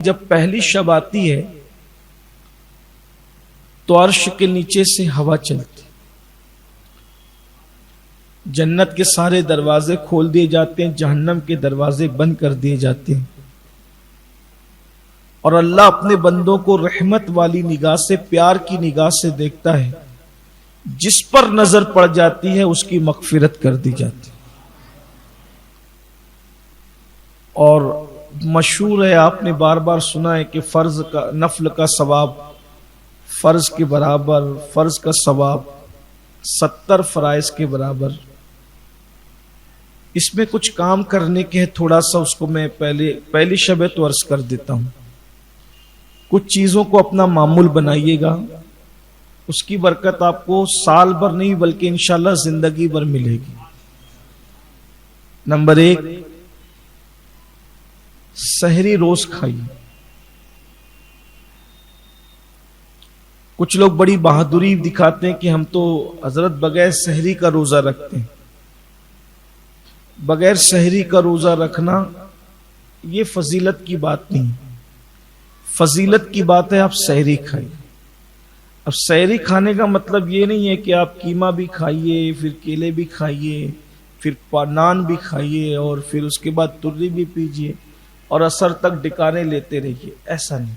جب پہلی شب آتی ہے تو عرش کے نیچے سے ہوا چلتی، جنت کے سارے دروازے کھول دیے جاتے ہیں، جہنم کے دروازے بند کر دیے جاتے ہیں، اور اللہ اپنے بندوں کو رحمت والی نگاہ سے، پیار کی نگاہ سے دیکھتا ہے، جس پر نظر پڑ جاتی ہے اس کی مغفرت کر دی جاتی ہے۔ اور مشہور ہے، آپ نے بار بار سنا ہے کہ فرض کا، نفل کا ثواب فرض کے برابر، فرض کا ثواب 70 فرائض کے برابر۔ اس میں کچھ کام کرنے کے ہے، تھوڑا سا اس کو میں پہلی شب تو عرض کر دیتا ہوں۔ کچھ چیزوں کو اپنا معمول بنائیے گا، اس کی برکت آپ کو سال بھر نہیں بلکہ انشاءاللہ زندگی بھر ملے گی۔ نمبر 1، سحری روز کھائیے۔ کچھ لوگ بڑی بہادری دکھاتے ہیں کہ ہم تو حضرت بغیر سحری کا روزہ رکھتے ہیں۔ بغیر سحری کا روزہ رکھنا یہ فضیلت کی بات نہیں، فضیلت کی بات ہے آپ سحری کھائیے۔ اب سحری کھانے کا مطلب یہ نہیں ہے کہ آپ قیمہ بھی کھائیے، پھر کیلے بھی کھائیے، پھر نان بھی کھائیے، اور پھر اس کے بعد تری بھی پیجیے اور عصر تک ڈکانے لیتے رہیے، ایسا نہیں۔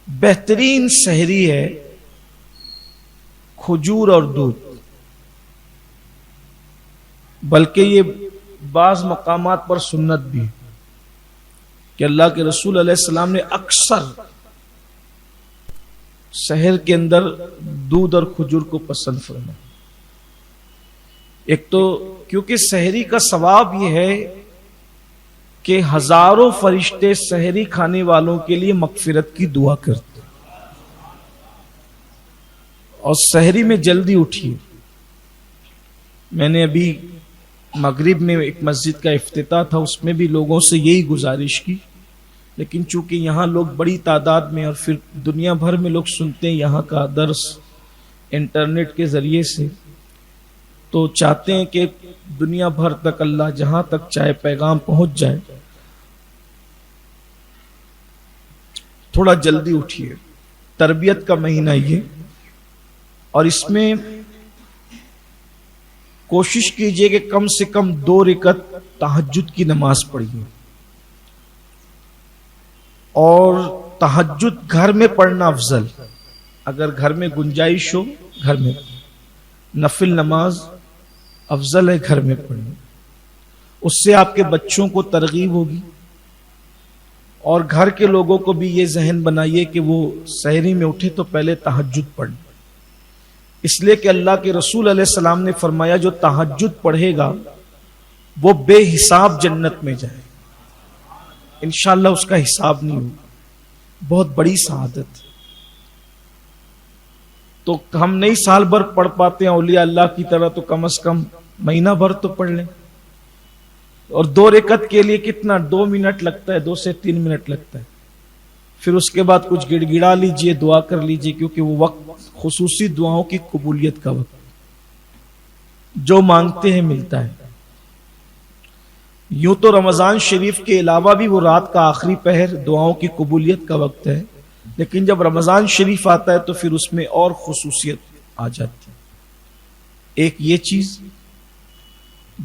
بہترین سحری ہے کھجور اور دودھ، بلکہ یہ بعض مقامات پر سنت بھی ہے کہ اللہ کے رسول علیہ السلام نے اکثر سحر کے اندر دودھ اور کھجور کو پسند فرمایا۔ ایک تو کیونکہ سحری کا ثواب یہ ہے کہ ہزاروں فرشتے سحری کھانے والوں کے لیے مغفرت کی دعا کرتے، اور سحری میں جلدی اٹھیے۔ میں نے ابھی مغرب میں ایک مسجد کا افتتاح تھا، اس میں بھی لوگوں سے یہی گزارش کی، لیکن چونکہ یہاں لوگ بڑی تعداد میں اور پھر دنیا بھر میں لوگ سنتے ہیں یہاں کا درس انٹرنیٹ کے ذریعے سے، تو چاہتے ہیں کہ دنیا بھر تک اللہ جہاں تک چاہے پیغام پہنچ جائے۔ تھوڑا جلدی اٹھیے، تربیت کا مہینہ یہ، اور اس میں کوشش کیجئے کہ کم سے کم 2 رکعت تہجد کی نماز پڑھیے، اور تہجد گھر میں پڑھنا افضل۔ اگر گھر میں گنجائش ہو گھر میں، نفل نماز افضل ہے گھر میں پڑھنا، اس سے آپ کے بچوں کو ترغیب ہوگی، اور گھر کے لوگوں کو بھی یہ ذہن بنائیے کہ وہ سحری میں اٹھے تو پہلے تہجد پڑھیں، اس لیے کہ اللہ کے رسول علیہ السلام نے فرمایا جو تہجد پڑھے گا وہ بے حساب جنت میں جائے، انشاءاللہ اس کا حساب نہیں ہوگا۔ بہت بڑی سعادت۔ تو ہم نہیں سال بھر پڑھ پاتے ہیں اولیاء اللہ کی طرح، تو کم از کم مہینہ بھر تو پڑھ لیں۔ اور 2 رکعت کے لیے کتنا 2 منٹ لگتا ہے، 2 سے 3 منٹ لگتا ہے۔ پھر اس کے بعد کچھ گڑ گڑا لیجئے، دعا کر لیجئے، کیونکہ وہ وقت خصوصی دعاؤں کی قبولیت کا وقت، جو مانگتے ہیں ملتا ہے۔ یوں تو رمضان شریف کے علاوہ بھی وہ رات کا آخری پہر دعاؤں کی قبولیت کا وقت ہے، لیکن جب رمضان شریف آتا ہے تو پھر اس میں اور خصوصیت آ جاتی ہے۔ ایک یہ چیز،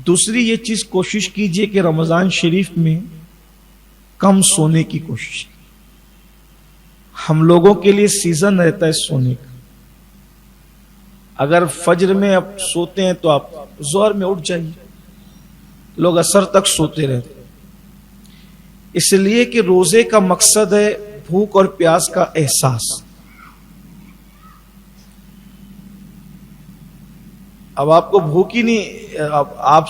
دوسری یہ چیز کوشش کیجئے کہ رمضان شریف میں کم سونے کی کوشش۔ ہم لوگوں کے لیے سیزن رہتا ہے سونے کا، اگر فجر میں اب سوتے ہیں تو آپ ظہر میں اٹھ جائیے، لوگ عصر تک سوتے رہتے، اس لیے کہ روزے کا مقصد ہے بھوک اور پیاس کا احساس۔ اب آپ کو بھوک ہی نہیں، آپ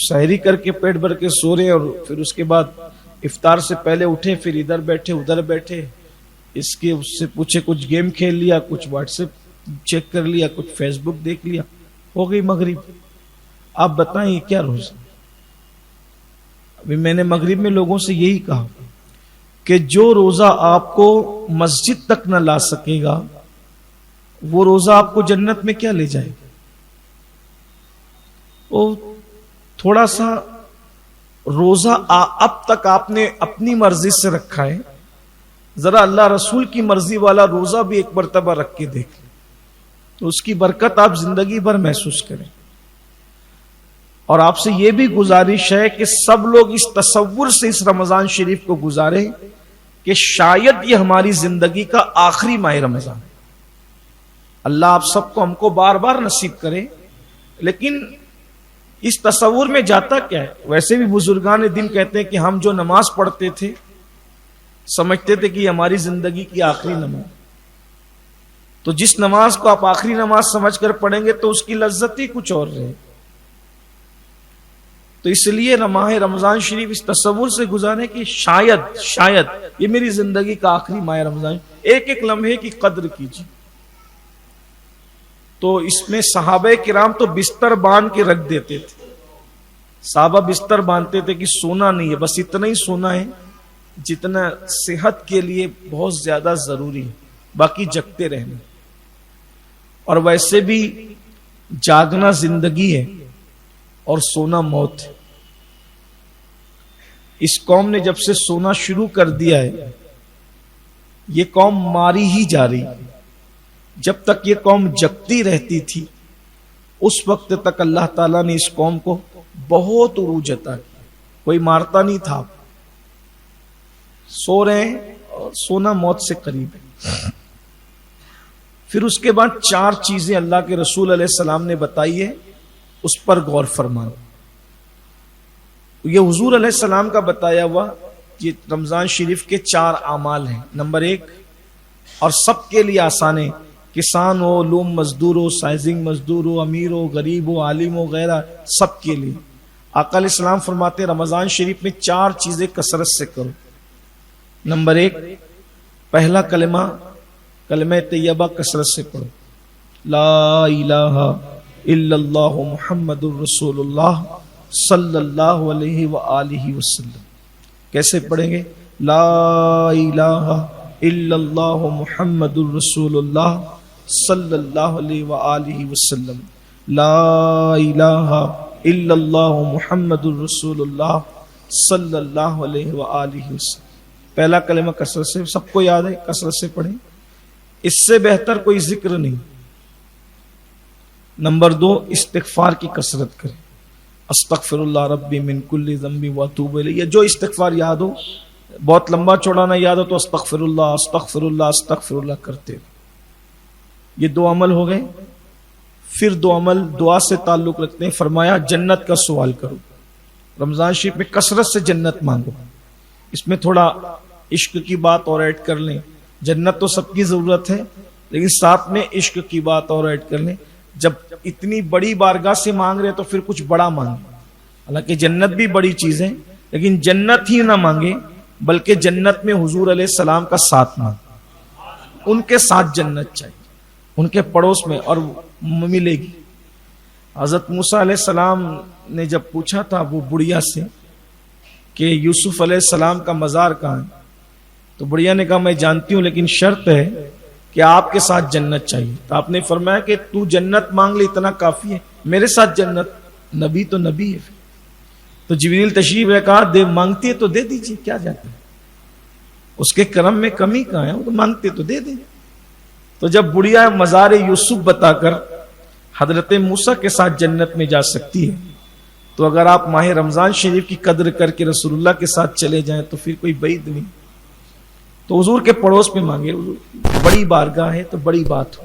سحری کر کے پیٹ بھر کے سو رہے ہیں، اور پھر اس کے بعد افطار سے پہلے اٹھے، پھر ادھر بیٹھے ادھر بیٹھے، اس سے پوچھے کچھ گیم کھیل لیا، کچھ واٹس ایپ چیک کر لیا، کچھ فیس بک دیکھ لیا، ہو گئی مغرب۔ آپ بتائیں یہ کیا روزہ؟ ابھی میں نے مغرب میں لوگوں سے یہی کہا کہ جو روزہ آپ کو مسجد تک نہ لا سکے گا وہ روزہ آپ کو جنت میں کیا لے جائے گا؟ وہ تھوڑا سا روزہ اب تک آپ نے اپنی مرضی سے رکھا ہے، ذرا اللہ رسول کی مرضی والا روزہ بھی ایک مرتبہ رکھ کے دیکھ لیں، تو اس کی برکت آپ زندگی بھر محسوس کریں۔ اور آپ سے یہ بھی گزارش ہے کہ سب لوگ اس تصور سے اس رمضان شریف کو گزاریں کہ شاید یہ ہماری زندگی کا آخری ماہ رمضان ہے۔ اللہ آپ سب کو ہم کو بار بار نصیب کرے، لیکن اس تصور میں جاتا کیا ہے؟ ویسے بھی بزرگان دین کہتے ہیں کہ ہم جو نماز پڑھتے تھے سمجھتے تھے کہ یہ ہماری زندگی کی آخری نماز، تو جس نماز کو آپ آخری نماز سمجھ کر پڑھیں گے تو اس کی لذت ہی کچھ اور رہے۔ تو اس لیے ماہ رمضان شریف اس تصور سے گزارے کہ شاید یہ میری زندگی کا آخری ماہ رمضان، ایک ایک لمحے کی قدر کیجیے۔ تو اس میں صحابہ کرام تو بستر باندھ کے رکھ دیتے تھے، صحابہ بستر باندھتے تھے کہ سونا نہیں ہے، بس اتنا ہی سونا ہے جتنا صحت کے لیے بہت زیادہ ضروری ہے، باقی جگتے رہنا۔ اور ویسے بھی جاگنا زندگی ہے اور سونا موت ہے۔ اس قوم نے جب سے سونا شروع کر دیا ہے، یہ قوم ماری ہی جا رہی ہے۔ جب تک یہ قوم جگتی رہتی تھی اس وقت تک اللہ تعالیٰ نے اس قوم کو بہت عروج عطا کیا، کوئی مارتا نہیں تھا۔ سو رہے ہیں اور سونا موت سے قریب ہے۔ پھر اس کے بعد 4 چیزیں اللہ کے رسول علیہ السلام نے بتائی ہے، اس پر غور فرمائیں۔ یہ حضور علیہ السلام کا بتایا ہوا یہ رمضان شریف کے 4 اعمال ہیں۔ نمبر 1، اور سب کے لیے آسان ہے، کسان ہو، لوم مزدور ہو، سائزنگ مزدور ہو، امیر ہو، غریب ہو، عالم ہو، غیرہ، سب کے لیے۔ آقا علیہ السلام فرماتے ہیں رمضان شریف میں 4 چیزیں کثرت سے کرو۔ نمبر 1، پہلا کلمہ طیبہ کثرت سے پڑھو، لا الہ الا اللہ محمد الرسول اللہ صلی اللہ علیہ وآلہ وسلم۔ کیسے پڑھیں گے؟ لا الہ الا اللہ محمد الرسول اللہ صلی اللہ علیہ وآلہ وسلم، لا الہ الا اللہ محمد الرسول اللہ صلی اللہ علیہ وآلہ وسلم۔ پہلا کلمہ کثرت سے، سب کو یاد ہے، کثرت سے پڑھیں، اس سے بہتر کوئی ذکر نہیں۔ نمبر 2، استغفار کی کثرت کریں، استغفر اللہ ربی من کل ذنب واتوب الیہ۔ جو استغفار یاد ہو، بہت لمبا چوڑا نہ یاد ہو تو استغفر اللہ استغفر اللہ استغفر اللہ کرتے رہو۔ یہ 2 عمل ہو گئے۔ پھر 2 عمل دعا سے تعلق رکھتے ہیں، فرمایا جنت کا سوال کرو، رمضان شریف میں کثرت سے جنت مانگو۔ اس میں تھوڑا عشق کی بات اور ایڈ کر لیں، جنت تو سب کی ضرورت ہے لیکن ساتھ میں عشق کی بات اور ایڈ کر لیں۔ جب اتنی بڑی بارگاہ سے مانگ رہے تو پھر کچھ بڑا مانگیں، حالانکہ جنت بھی بڑی چیز ہے، لیکن جنت ہی نہ مانگے بلکہ جنت میں حضور علیہ السلام کا ساتھ مانگے، ان کے ساتھ جنت چاہیے، ان کے پڑوس میں، اور ملے گی۔ حضرت موسیٰ علیہ السلام نے جب پوچھا تھا وہ بڑھیا سے کہ یوسف علیہ السلام کا مزار کہاں ہے، تو بڑھیا نے کہا میں جانتی ہوں لیکن شرط ہے کہ آپ کے ساتھ جنت چاہیے۔ تو آپ نے فرمایا کہ تو جنت مانگ لے اتنا کافی ہے، میرے ساتھ جنت، نبی تو نبی ہے۔ تو جبریل تشریف ہے، کہا دے مانگتی ہے تو دے دیجیے، کیا جاتا ہے، اس کے کرم میں کمی کہاں ہے، وہ تو مانگتے تو دے دیں۔ تو جب بڑھیا مزار یوسف بتا کر حضرت موسیٰ کے ساتھ جنت میں جا سکتی ہے، تو اگر آپ ماہ رمضان شریف کی قدر کر کے رسول اللہ کے ساتھ چلے جائیں تو پھر کوئی بعید نہیں۔ تو حضور کے پڑوس میں مانگے، بڑی بارگاہ ہے تو بڑی بات ہو۔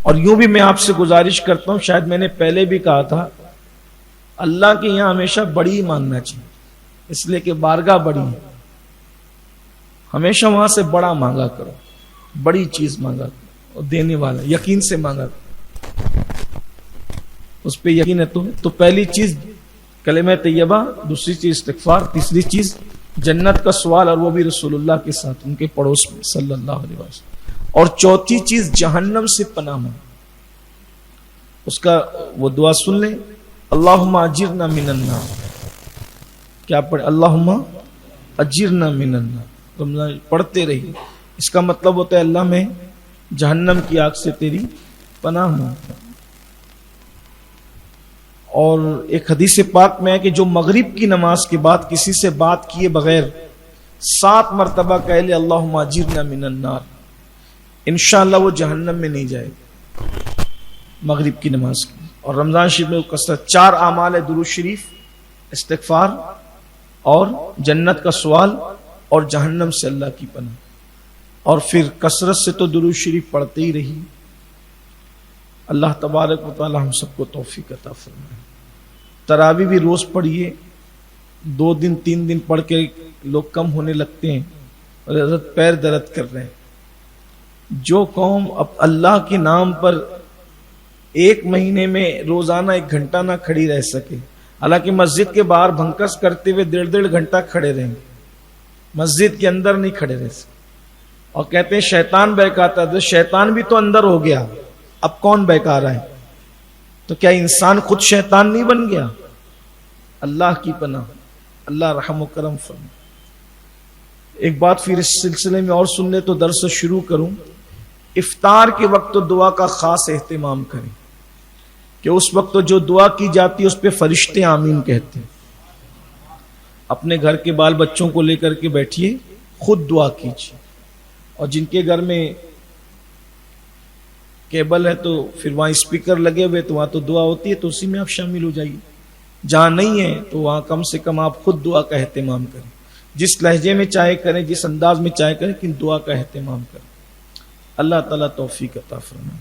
اور یوں بھی میں آپ سے گزارش کرتا ہوں، شاید میں نے پہلے بھی کہا تھا، اللہ کے یہاں ہمیشہ بڑی ہی مانگنا چاہیے، اس لیے کہ بارگاہ بڑی ہے، ہمیشہ وہاں سے بڑا مانگا کرو، بڑی چیز مانگا کرو، اور دینے والا یقین سے مانگا کرو، اس پہ یقین ہے تو پہلی چیز کلمہ طیبہ، دوسری چیز استغفار، تیسری چیز جنت کا سوال، اور وہ بھی رسول اللہ کے ساتھ ان کے پڑوس میں صلی اللہ علیہ وسلم، اور چوتھی چیز جہنم سے پناہ مانگنا۔ اس کا وہ دعا سن لیں، اللہم اجرنا من النار، کیا پڑھے؟ اللہم اجرنا من النار، رمضان پڑھتے رہیے۔ اس کا مطلب ہوتا ہے اللہ میں جہنم کی آگ سے تیری پناہ مانگتا ہوں۔ اور ایک حدیث پاک میں ہے کہ جو مغرب کی نماز کے بعد کسی سے بات کیے بغیر 7 مرتبہ کہہ لے اللہم اجرنا من النار، انشاءاللہ وہ جہنم میں نہیں جائے گا مغرب کی نماز کی۔ اور رمضان شریف میں کثرت 4 اعمال ہے، درود شریف، استغفار اور جنت کا سوال اور جہنم سے اللہ کی پناہ، اور پھر کثرت سے تو درود شریف پڑھتے ہی رہی۔ اللہ تبارک و تعالی ہم سب کو توفیق عطا فرمائے۔ تراویح بھی روز پڑھیے، 2 دن 3 دن پڑھ کے لوگ کم ہونے لگتے ہیں اور حضرت پیر درد کر رہے ہیں۔ جو قوم اب اللہ کے نام پر 1 مہینے میں روزانہ 1 گھنٹہ نہ کھڑی رہ سکے، حالانکہ مسجد کے باہر بھنکس کرتے ہوئے 1.5 گھنٹہ کھڑے رہیں گے، مسجد کے اندر نہیں کھڑے رہ سکتے، اور کہتے ہیں شیطان بہکاتا ہے، شیطان بھی تو اندر ہو گیا، اب کون بہکا رہا ہے؟ تو کیا انسان خود شیطان نہیں بن گیا؟ اللہ کی پناہ، اللہ رحم و کرم فرمائے۔ ایک بات پھر اس سلسلے میں اور سن لے تو درس شروع کروں۔ افطار کے وقت تو دعا کا خاص اہتمام کریں کہ اس وقت تو جو دعا کی جاتی ہے اس پہ فرشتے آمین کہتے ہیں۔ اپنے گھر کے بال بچوں کو لے کر کے بیٹھیے، خود دعا کیجیے، اور جن کے گھر میں کیبل ہے تو پھر وہاں اسپیکر لگے ہوئے تو وہاں تو دعا ہوتی ہے، تو اسی میں آپ شامل ہو جائیے۔ جہاں نہیں ہے تو وہاں کم سے کم آپ خود دعا کا اہتمام کریں، جس لہجے میں چاہے کریں، جس انداز میں چاہے کریں، لیکن دعا کا اہتمام کریں۔ اللہ تعالیٰ توفیق عطا فرمائے۔